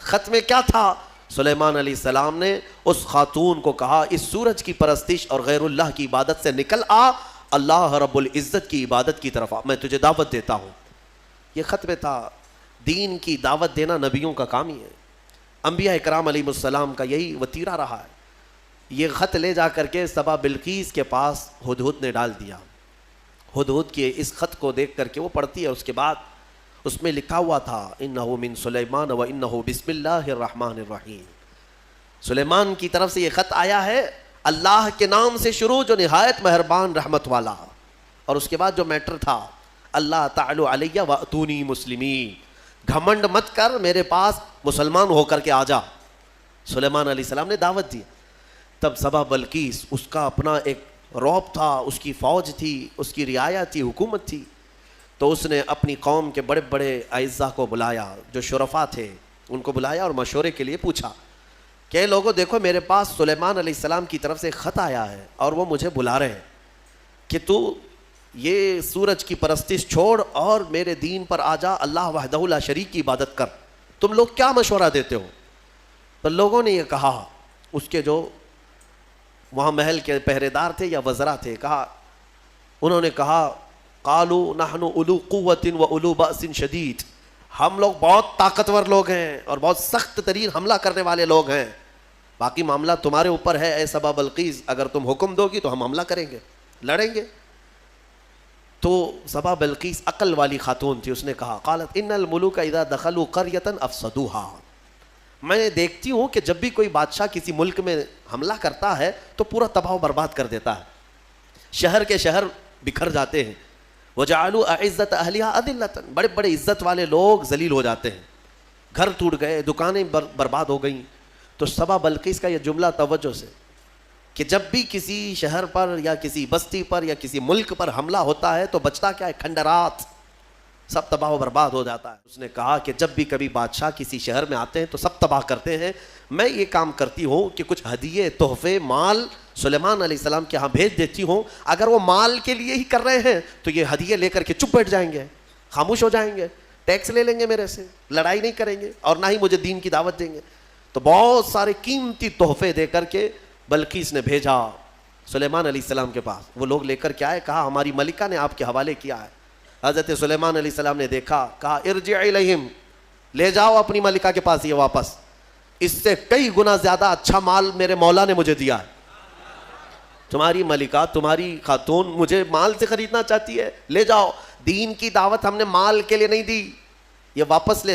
خط میں کیا تھا؟ سلیمان علیہ السلام نے اس خاتون کو کہا اس سورج کی پرستش اور غیر اللہ کی عبادت سے نکل آ، اللہ رب العزت کی عبادت کی طرف آ، میں تجھے دعوت دیتا ہوں۔ یہ خط میں تھا۔ دین کی دعوت دینا نبیوں کا کام ہی ہے، انبیاء اکرام علیہ السلام کا یہی وتیرہ رہا ہے۔ یہ خط لے جا کر کے سبا بلقیس کے پاس ہدہد نے ڈال دیا۔ ہدہد کے اس خط کو دیکھ کر کے وہ پڑھتی ہے، اس کے بعد اس میں لکھا ہوا تھا انہ من سلیمان و انہ بسم اللہ الرحمن الرحیم۔ سلیمان کی طرف سے یہ خط آیا ہے، اللہ کے نام سے شروع جو نہایت مہربان رحمت والا، اور اس کے بعد جو میٹر تھا اللہ تعالی علیہ واتونی مسلمین، گھمنڈ مت کر، میرے پاس مسلمان ہو کر کے آ جا۔ سلیمان علیہ السلام نے دعوت دی۔ تب سبا بلقیس، اس کا اپنا ایک رعب تھا، اس کی فوج تھی، اس کی رعایا تھی، حکومت تھی، تو اس نے اپنی قوم کے بڑے بڑے اعزاء کو بلایا، جو شرفاء تھے ان کو بلایا اور مشورے کے لیے پوچھا کہ لوگوں دیکھو میرے پاس سلیمان علیہ السلام کی طرف سے خط آیا ہے اور وہ مجھے بلا رہے ہیں کہ تو یہ سورج کی پرستش چھوڑ اور میرے دین پر آ جا، اللہ وحدہ لا شریک کی عبادت کر۔ تم لوگ کیا مشورہ دیتے ہو؟ تو لوگوں نے یہ کہا، اس کے جو وہاں محل کے پہرے دار تھے یا وزراء تھے، انہوں نے کہا قالوا نحن اولو قوت و اولو بأس شدید، ہم لوگ بہت طاقتور لوگ ہیں اور بہت سخت ترین حملہ کرنے والے لوگ ہیں، باقی معاملہ تمہارے اوپر ہے اے سبا بلقیس، اگر تم حکم دو گی تو ہم حملہ کریں گے، لڑیں گے۔ تو سبا بلقیس عقل والی خاتون تھی، اس نے کہا قالت ان الملوک اذا دخلوا قریۃ افسدوها، میں دیکھتی ہوں کہ جب بھی کوئی بادشاہ کسی ملک میں حملہ کرتا ہے تو پورا تباہ و برباد کر دیتا ہے، شہر کے شہر بکھر جاتے ہیں، وجعلوا اعزت اہلها اذلۃ، بڑے بڑے عزت والے لوگ ذلیل ہو جاتے ہیں، گھر ٹوٹ گئے، دکانیں برباد ہو گئیں۔ تو سبا بلقیس کا یہ جملہ توجہ سے کہ جب بھی کسی شہر پر یا کسی بستی پر یا کسی ملک پر حملہ ہوتا ہے تو بچتا کیا ہے؟ کھنڈرات، سب تباہ و برباد ہو جاتا ہے۔ اس نے کہا کہ جب بھی کبھی بادشاہ کسی شہر میں آتے ہیں تو سب تباہ کرتے ہیں، میں یہ کام کرتی ہوں کہ کچھ ہدیے، تحفے، مال سلیمان علیہ السلام کے ہاں بھیج دیتی ہوں، اگر وہ مال کے لیے ہی کر رہے ہیں تو یہ ہدیے لے کر کے چپ بیٹھ جائیں گے، خاموش ہو جائیں گے، ٹیکس لے لیں گے میرے سے، لڑائی نہیں کریں گے اور نہ ہی مجھے دین کی دعوت دیں گے۔ تو بہت سارے قیمتی تحفے دے کر کے بلقیس نے بھیجا سلیمان علیہ السلام کے پاس۔ وہ لوگ لے کر کے آئے، کہا ہماری ملکہ نے آپ کے حوالے کیا ہے۔ حضرت سلیمان علیہ السلام نے دیکھا، کہا ارجع الیہم، لے جاؤ اپنی ملکہ کے پاس یہ واپس، اس سے کئی گنا زیادہ اچھا مال میرے مولا نے مجھے دیا ہے۔ تمہاری ملکہ، تمہاری خاتون مجھے مال سے خریدنا چاہتی ہے، لے جاؤ، دین کی دعوت ہم نے مال کے لیے نہیں دی، یہ واپس لے